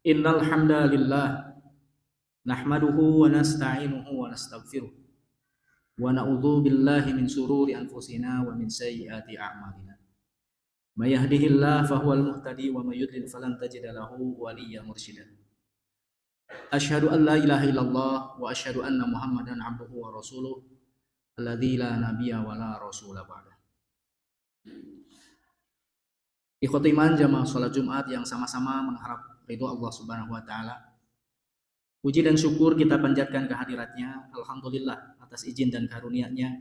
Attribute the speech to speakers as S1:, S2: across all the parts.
S1: Innal hamdalillah nahmaduhu wa nasta'inuhu wa nastaghfiruh wa na'udzu billahi min shururi anfusina wa min sayyiati a'malina. May yahdihillahu fahuwal muhtadi wa may yudlil falan tajida lahu waliyyan mursyida. Asyhadu an la ilaha illallah wa asyhadu anna Muhammadan abduhu wa rasuluh alladzi la nabiyya wa la rasula ba'da. Ikhwati iman jamaah salat Jumat yang sama-sama mengharap ridho Allah Subhanahu wa taala. Puji dan syukur kita panjatkan kehadiratnya. Alhamdulillah atas izin dan karunia-Nya.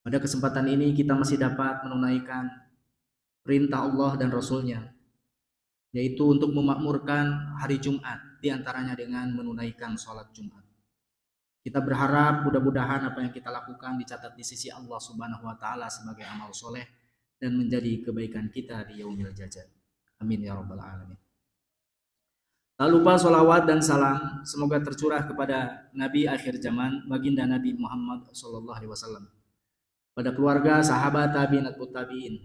S1: Pada kesempatan ini kita masih dapat menunaikan perintah Allah dan Rasul-Nya, yaitu untuk memakmurkan hari Jumat, diantaranya dengan menunaikan sholat Jumat. Kita berharap mudah-mudahan apa yang kita lakukan dicatat di sisi Allah Subhanahu wa taala sebagai amal soleh dan menjadi kebaikan kita di yaumil jazaa. Amin ya rabbal alamin. Tak lupa sholawat dan salam semoga tercurah kepada Nabi akhir zaman, baginda Nabi Muhammad sallallahu alaihi wasallam, pada keluarga, sahabat, tabi'in, atba'ut tabi'in,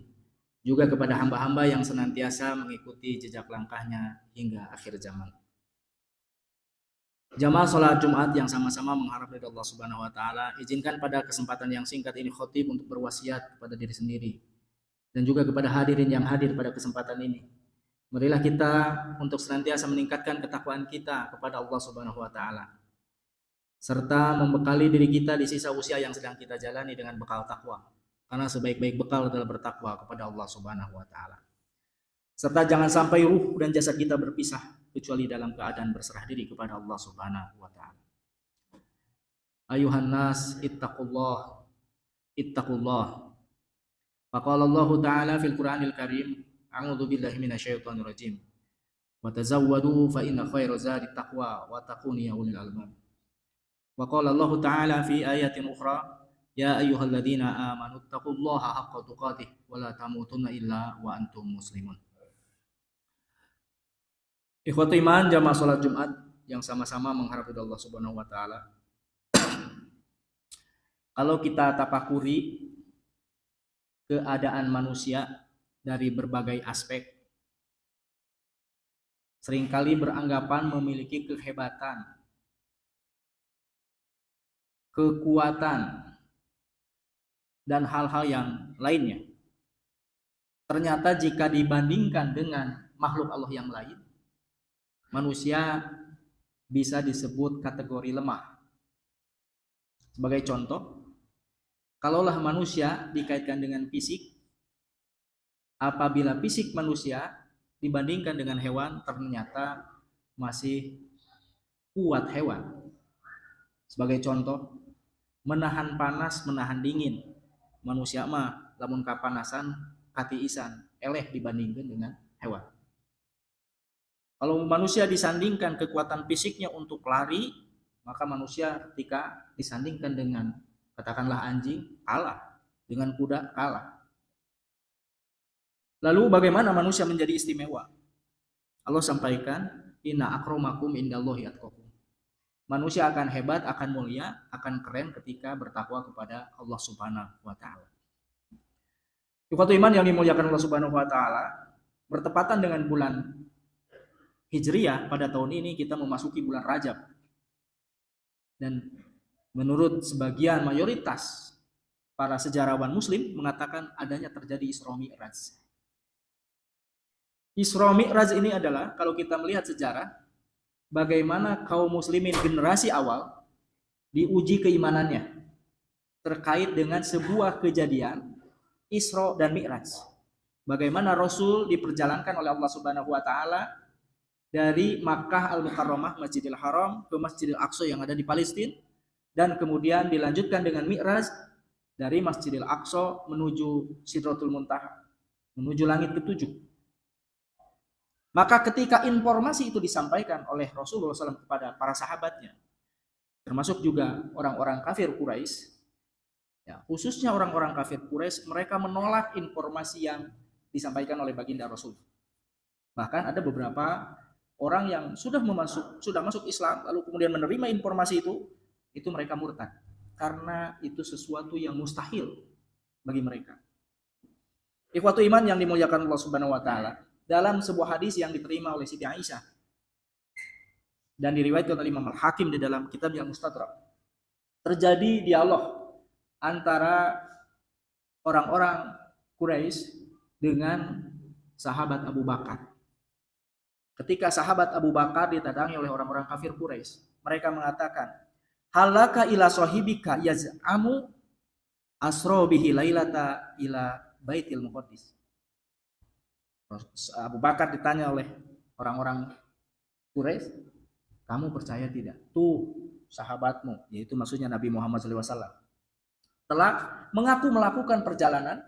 S1: juga kepada hamba-hamba yang senantiasa mengikuti jejak langkahnya hingga akhir zaman. Jamaah sholat Jumat yang sama-sama mengharap dari Allah Subhanahu wa taala, izinkan pada kesempatan yang singkat ini khotib untuk berwasiat kepada diri sendiri dan juga kepada hadirin yang hadir pada kesempatan ini. Marilah kita untuk senantiasa meningkatkan ketakwaan kita kepada Allah Subhanahu wa taala, serta membekali diri kita di sisa usia yang sedang kita jalani dengan bekal takwa. Karena sebaik-baik bekal adalah bertakwa kepada Allah Subhanahu wa taala. Serta jangan sampai ruh dan jasad kita berpisah kecuali dalam keadaan berserah diri kepada Allah Subhanahu wa taala. Ayuhan nas ittaqullah ittaqullah. Faqala Allah taala fil Qur'anil Karim, a'udzu billahi minasyaitonir rajim. Wa tazawwadu fa inna khairaz zadi taqwa wa taquni ya ulil albab. Wa qala Allah taala fi ayatin ukhra, ya ayyuhalladzina amanu taqullaha haqqa tuqatih wa la tamutunna illa wa antum muslimun. Ikhwati iman jamaah salat Jumat yang sama-sama mengharap ridha Allah Subhanahu wa taala. Kalau kita tapakuri keadaan manusia dari berbagai aspek, seringkali beranggapan memiliki kehebatan, kekuatan, dan hal-hal yang lainnya. Ternyata jika dibandingkan dengan makhluk Allah yang lain, manusia bisa disebut kategori lemah. Sebagai contoh, kalaulah manusia dikaitkan dengan fisik, apabila fisik manusia dibandingkan dengan hewan, ternyata masih kuat hewan. Sebagai contoh, menahan panas, menahan dingin. Manusia mah lamun kapanasan katiisan, eleh dibandingkan dengan hewan. Kalau manusia disandingkan kekuatan fisiknya untuk lari, maka manusia ketika disandingkan dengan katakanlah anjing, kalah. Dengan kuda, kalah. Lalu bagaimana manusia menjadi istimewa? Allah sampaikan, inna akramakum indallahi atqakum. Manusia akan hebat, akan mulia, akan keren ketika bertakwa kepada Allah Subhanahu wa taala. Ikhwatul iman yang dimuliakan Allah Subhanahu wa taala, bertepatan dengan bulan Hijriah pada tahun ini kita memasuki bulan Rajab. Dan menurut sebagian mayoritas para sejarawan muslim mengatakan adanya terjadi Isra Mi'raj. Isra Mi'raj ini adalah, kalau kita melihat sejarah, bagaimana kaum muslimin generasi awal diuji keimanannya terkait dengan sebuah kejadian Isra dan Mi'raj. Bagaimana Rasul diperjalankan oleh Allah Subhanahu wa taala dari Makkah Al-Mukarramah, Masjidil Haram, ke Masjidil Aqsa yang ada di Palestina, dan kemudian dilanjutkan dengan Mi'raj dari Masjidil Aqsa menuju Sidratul Muntaha, menuju langit ketujuh. Maka ketika informasi itu disampaikan oleh Rasulullah SAW kepada para sahabatnya, termasuk juga orang-orang kafir Quraisy, ya, khususnya orang-orang kafir Quraisy, mereka menolak informasi yang disampaikan oleh baginda Rasul. Bahkan ada beberapa orang yang sudah masuk Islam lalu kemudian menerima informasi itu mereka murtad karena itu sesuatu yang mustahil bagi mereka. Ikhwatu iman yang dimuliakan Allah Subhanahu wa taala, dalam sebuah hadis yang diterima oleh Siti Aisyah dan diriwayatkan oleh Imam Al-Hakim di dalam kitab yang Mustadrak. Terjadi dialog antara orang-orang Quraisy dengan sahabat Abu Bakar. Ketika sahabat Abu Bakar ditadangi oleh orang-orang kafir Quraisy, mereka mengatakan, halaka ila sahibika yaz'amu asra bihi lailata ila Baitil Muqaddis. Abu Bakar ditanya oleh orang-orang Quraisy, kamu percaya tidak? Tuh sahabatmu, yaitu maksudnya Nabi Muhammad SAW, telah mengaku melakukan perjalanan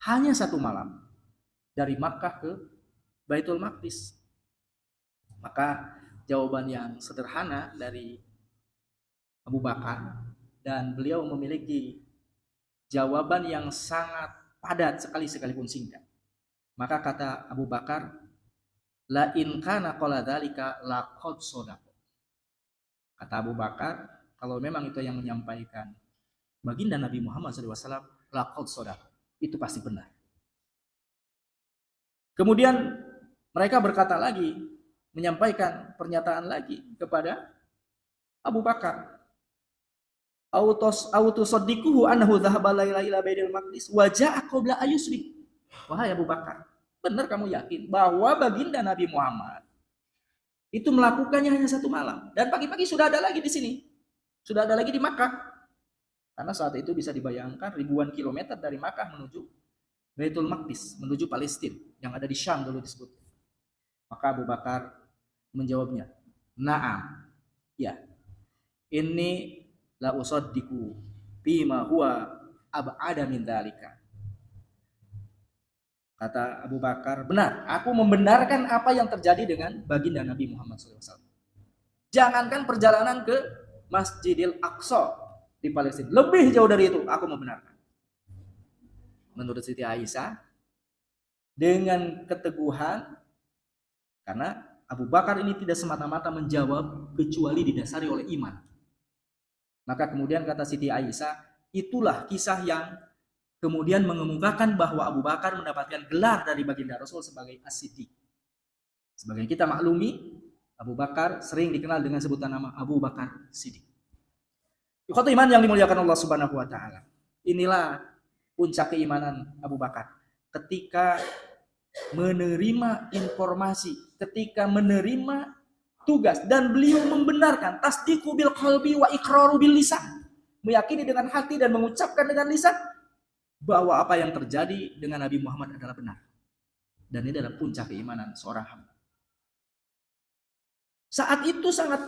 S1: hanya 1 malam dari Makkah ke Baitul Maqdis. Maka jawaban yang sederhana dari Abu Bakar, dan beliau memiliki jawaban yang sangat padat sekali sekalipun singkat. Maka kata Abu Bakar, la in kana qala dzalika laqad shadaqa. Kata Abu Bakar, kalau memang itu yang menyampaikan baginda Nabi Muhammad SAW, laqad shadaqa, itu pasti benar. Kemudian mereka berkata lagi, menyampaikan pernyataan lagi kepada Abu Bakar, Autusaddiquhu annahu dhahaba laila ila Baitul Maqdis wa jaa'a qabla ayusbih. Wahai Abu Bakar, benar kamu yakin bahwa baginda Nabi Muhammad itu melakukannya hanya 1 malam dan pagi-pagi sudah ada lagi di sini. Sudah ada lagi di Makkah. Karena saat itu bisa dibayangkan ribuan kilometer dari Makkah menuju Baitul Maqdis, menuju Palestina yang ada di Syam dulu disebut. Maka Abu Bakar menjawabnya, "Na'am." Ya. Ini la usaddiqu bima huwa ab'ada min dzalika. Kata Abu Bakar, benar, aku membenarkan apa yang terjadi dengan baginda Nabi Muhammad SAW. Jangankan perjalanan ke Masjidil Aqsa di Palestina, lebih jauh dari itu aku membenarkan. Menurut Siti Aisyah, dengan keteguhan, karena Abu Bakar ini tidak semata-mata menjawab kecuali didasari oleh iman. Maka kemudian kata Siti Aisyah, itulah kisah yang kemudian mengemukakan bahwa Abu Bakar mendapatkan gelar dari baginda Rasul sebagai As-Siddiq. Sebagai kita maklumi, Abu Bakar sering dikenal dengan sebutan nama Abu Bakar Siddiq. Ikhwatu iman yang dimuliakan Allah Subhanahu wa taala. Inilah puncak keimanan Abu Bakar ketika menerima informasi, ketika menerima tugas, dan beliau membenarkan tasdiqu bil qalbi wa iqraru bil lisan, meyakini dengan hati dan mengucapkan dengan lisan bahwa apa yang terjadi dengan Nabi Muhammad adalah benar. Dan ini adalah puncak keimanan seorang hamba. Saat itu sangat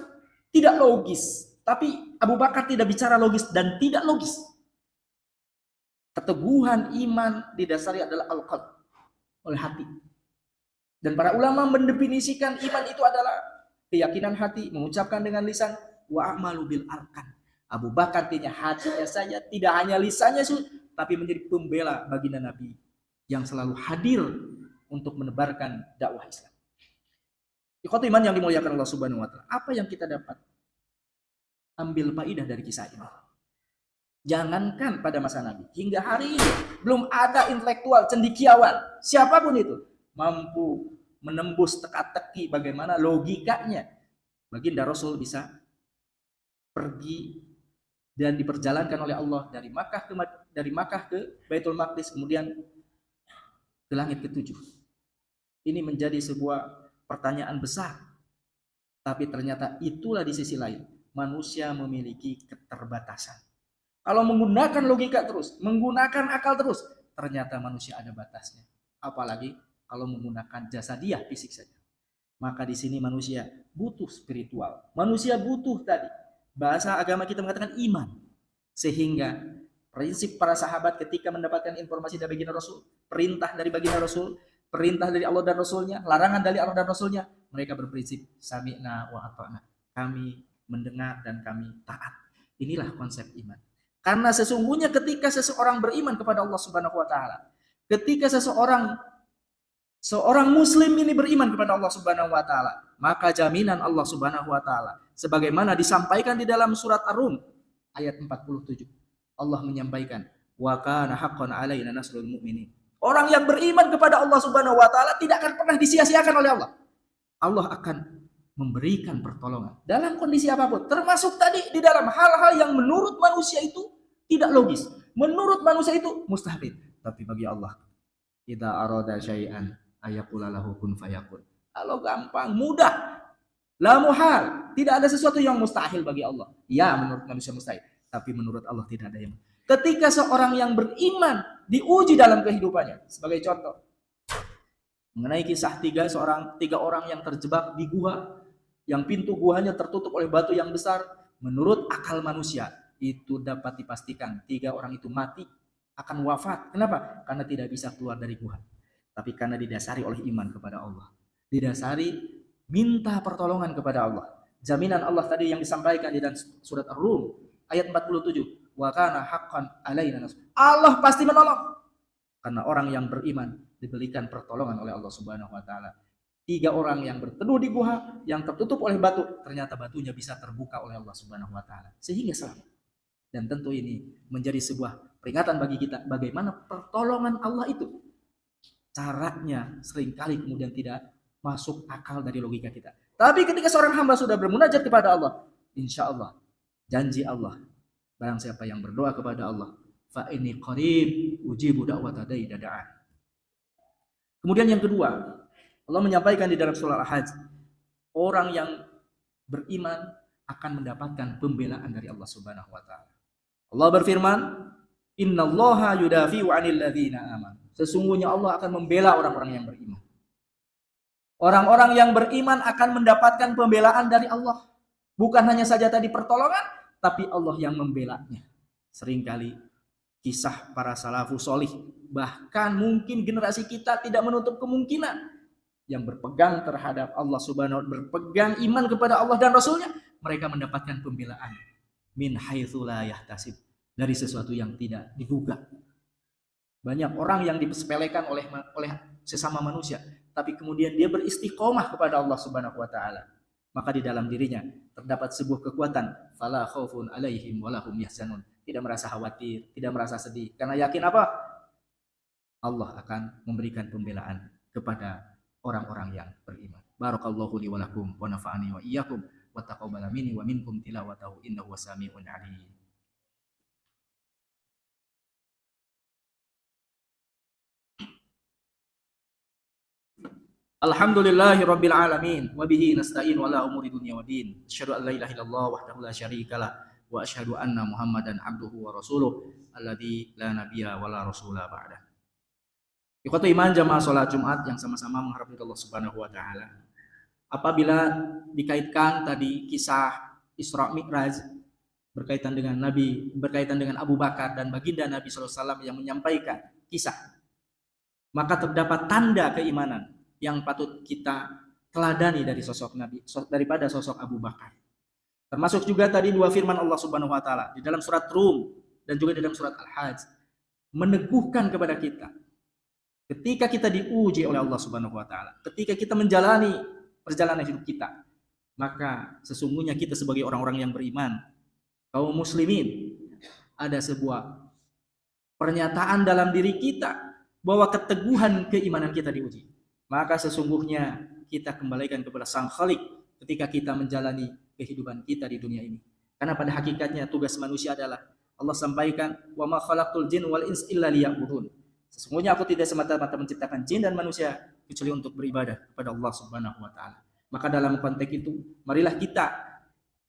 S1: tidak logis, tapi Abu Bakar tidak bicara logis dan tidak logis. Keteguhan iman didasari adalah al-qalb, oleh hati. Dan para ulama mendefinisikan iman itu adalah keyakinan hati, mengucapkan dengan lisan, wa a'malu bil arkan. Abu Bakar tidak hatinya saja, tidak hanya lisannya, tapi menjadi pembela baginda Nabi yang selalu hadir untuk menebarkan dakwah Islam. Ikhwatu iman yang dimuliakan Allah Subhanahu wa taala, apa yang kita dapat ambil faidah dari kisah ini? Jangankan pada masa Nabi, hingga hari ini belum ada intelektual cendekiawan siapapun itu mampu menembus teka-teki bagaimana logikanya baginda Rasul bisa pergi dan diperjalankan oleh Allah dari Makkah ke Baitul Maqdis, kemudian ke langit ke-7. Ini menjadi sebuah pertanyaan besar. Tapi ternyata itulah di sisi lain manusia memiliki keterbatasan. Kalau menggunakan logika terus, menggunakan akal terus, ternyata manusia ada batasnya. Apalagi kalau menggunakan jasadiah, fisik saja. Maka di sini manusia butuh spiritual. Manusia butuh tadi. Bahasa agama kita mengatakan iman. Sehingga prinsip para sahabat ketika mendapatkan informasi dari baginda Rasul, perintah dari baginda Rasul, perintah dari Allah dan Rasulnya, larangan dari Allah dan Rasulnya, mereka berprinsip sami'na wa ata'na. Kami mendengar dan kami taat. Inilah konsep iman. Karena sesungguhnya ketika seseorang beriman kepada Allah Subhanahu wa taala, ketika seorang muslim ini beriman kepada Allah Subhanahu wa taala, maka jaminan Allah Subhanahu wa taala sebagaimana disampaikan di dalam surat Ar-Rum ayat 47. Allah menyampaikan, wa kana haqqan 'alaina nasrul mu'minin. Orang yang beriman kepada Allah Subhanahu wa taala tidak akan pernah disia-siakan oleh Allah. Allah akan memberikan pertolongan dalam kondisi apapun, termasuk tadi di dalam hal-hal yang menurut manusia itu tidak logis, menurut manusia itu mustahil, tapi bagi Allah, idza arada syai'an ayaqula lahu kun fayakun. Kalau gampang, mudah, la muhal, tidak ada sesuatu yang mustahil bagi Allah. Ya, menurut manusia mustahil, tapi menurut Allah tidak ada yang. Ketika seorang yang beriman diuji dalam kehidupannya, sebagai contoh mengenai kisah tiga orang yang terjebak di gua, yang pintu guanya tertutup oleh batu yang besar, menurut akal manusia itu dapat dipastikan 3 orang itu mati, akan wafat. Kenapa? Karena tidak bisa keluar dari gua. Tapi karena didasari oleh iman kepada Allah, didasari minta pertolongan kepada Allah. Jaminan Allah tadi yang disampaikan di dalam surat Ar-Rum ayat 47, wa kana haqqan alaina nasr. Allah pasti menolong. Karena orang yang beriman diberikan pertolongan oleh Allah Subhanahu wa taala. 3 orang yang berteduh di gua yang tertutup oleh batu, ternyata batunya bisa terbuka oleh Allah Subhanahu wa taala sehingga selamat. Dan tentu ini menjadi sebuah peringatan bagi kita bagaimana pertolongan Allah itu. Caranya seringkali kemudian tidak masuk akal dari logika kita. Tapi ketika seorang hamba sudah bermunajat kepada Allah, insya Allah, janji Allah, barang siapa yang berdoa kepada Allah, fa inni qarib ujibu da'wata da'i da'an. Kemudian yang kedua, Allah menyampaikan di dalam surah Al-Hajj, orang yang beriman akan mendapatkan pembelaan dari Allah Subhanahu wa taala. Allah berfirman, "Innallaha yudafi'u 'anil ladzina amanu." Sesungguhnya Allah akan membela orang-orang yang beriman. Orang-orang yang beriman akan mendapatkan pembelaan dari Allah. Bukan hanya saja tadi pertolongan, tapi Allah yang membelanya. Seringkali kisah para salafus solih, bahkan mungkin generasi kita tidak menutup kemungkinan yang berpegang terhadap Allah Subhanahu wa taala, berpegang iman kepada Allah dan Rasulnya, mereka mendapatkan pembelaan min haitsu la yahtasib, dari sesuatu yang tidak diduga. Banyak orang yang disepelekan oleh sesama manusia, tapi kemudian dia beristiqomah kepada Allah Subhanahu wa taala, maka di dalam dirinya terdapat sebuah kekuatan, fala khaufun alaihim walahum yahzanun, tidak merasa khawatir, tidak merasa sedih, karena yakin apa? Allah akan memberikan pembelaan kepada orang-orang yang beriman. Barakallahu li wa lakum wa nafa'ani wa iyyakum wa taqabbala minni wa minkum tilawatahu innahu wasami'un 'alim. Alhamdulillahi rabbil alamin wa bihi nasta'in wa la umuri dunya wa din. Asyhadu an la ilaha illallah wahdahu la syarikalah wa asyhadu anna Muhammadan abduhu wa rasuluh alladzi la nabiyya wa la rasula ba'da. Ikhwatu iman jamaah salat Jumat yang sama-sama mengharapkan Allah Subhanahu wa taala. Apabila dikaitkan tadi kisah Isra Mi'raj berkaitan dengan Nabi, berkaitan dengan Abu Bakar dan baginda Nabi sallallahu alaihi wasallam yang menyampaikan kisah, maka terdapat tanda keimanan yang patut kita teladani dari sosok Nabi, daripada sosok Abu Bakar. Termasuk juga tadi 2 firman Allah Subhanahu wa taala di dalam surat Rum dan juga di dalam surat Al-Hajj, meneguhkan kepada kita ketika kita diuji oleh Allah Subhanahu wa taala, ketika kita menjalani perjalanan hidup kita, maka sesungguhnya kita sebagai orang-orang yang beriman, kaum muslimin, ada sebuah pernyataan dalam diri kita bahwa keteguhan keimanan kita diuji. Maka sesungguhnya kita kembalikan kepada Sang Khalik ketika kita menjalani kehidupan kita di dunia ini. Karena pada hakikatnya tugas manusia adalah, Allah sampaikan, wa ma khalaqtul jin wal ins illa liya'budun. Sesungguhnya aku tidak semata-mata menciptakan jin dan manusia kecuali untuk beribadah kepada Allah Subhanahu wa taala. Maka dalam konteks itu, marilah kita,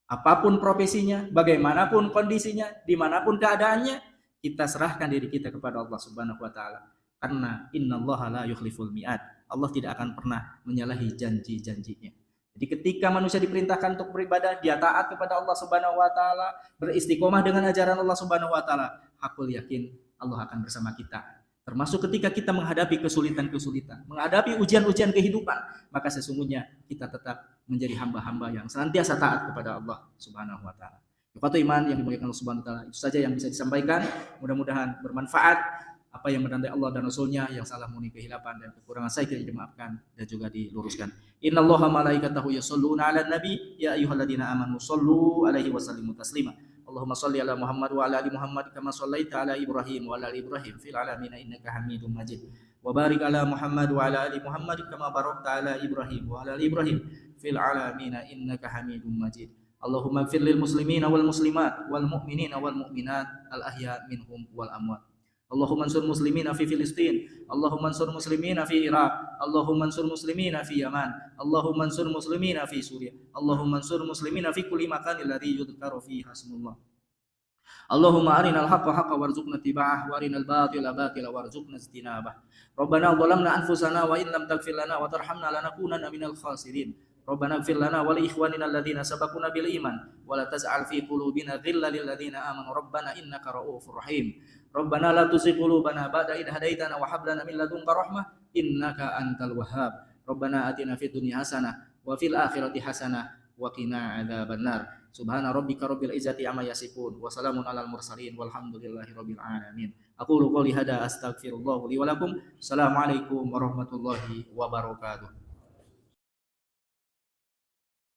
S1: apapun profesinya, bagaimanapun kondisinya, dimanapun keadaannya, kita serahkan diri kita kepada Allah Subhanahu wa taala. Karena innallaha la yukhliful mi'ad. Allah tidak akan pernah menyalahi janji-janjinya. Jadi ketika manusia diperintahkan untuk beribadah, dia taat kepada Allah Subhanahu wa taala, beristiqomah dengan ajaran Allah Subhanahu wa taala, hakul yakin Allah akan bersama kita. Termasuk ketika kita menghadapi kesulitan-kesulitan, menghadapi ujian-ujian kehidupan, maka sesungguhnya kita tetap menjadi hamba-hamba yang senantiasa taat kepada Allah Subhanahu wa taala. Ikhwatu iman yang dimuliakan Allah Subhanahu wa taala, itu saja yang bisa disampaikan. Mudah-mudahan bermanfaat. Apa yang menandai Allah dan Rasulnya, yang salah murni kehilapan dan kekurangan saya kira dimaafkan dan juga diluruskan. Innallaha malaikatahu yashalluna 'alan nabi ya ayyuhalladzina amanu shallu 'alaihi wa sallimu taslima. Allahumma shalli ala Muhammad wa ala ali Muhammad kama shallaita ala Ibrahim wa ala ali Ibrahim fil alamin innaka Hamidum Majid. wa barik ala Muhammad wa ala ali Muhammad kama barakta ala Ibrahim wa ala ali Ibrahim fil alamin innaka Hamidum Majid. Allahumma ighfir lil muslimina wal muslimat wal mu'minina wal mu'minat al ahya minhum wal amwat. Allahumma ansur muslimina fi Filistin, Allahumma ansur muslimina fi Iraq, Allahumma ansur muslimina fi Yaman, Allahumma ansur muslimina fi Suriah, Allahumma ansur muslimina fi kulli makanin alladhi yudhkaru fihi hasmullah. Allahumma arinal haqqa haqqan warzuqna ittiba'ah wa arinal batila batila warzuqna ijtinabah. Rabbana dhalamna anfusana wa in lam taghfir lana wa tarhamna lanakunanna minal khasirin. Rabbana ighfir lana wa li ikhwanina alladhina sabaquna bil iman wa la taj'al fi qulubina ghillan lil ladzina amanu rabbana innaka ra'ufur rahim. Rabbana la tuzigh qulubana ba'da idh hadaitana wa hab lana min ladunka rahmah innaka antal wahhab. Rabbana atina fid dunya hasanah wa fil akhirati hasanah wa qina adzabannar. Subhana rabbika rabbil izzati amma yasifun wa salamun alal mursalin walhamdulillahi rabbil alamin. Aqulu qouli hada astaghfirullah li wa lakum. Assalamualaikum warahmatullahi wabarakatuh.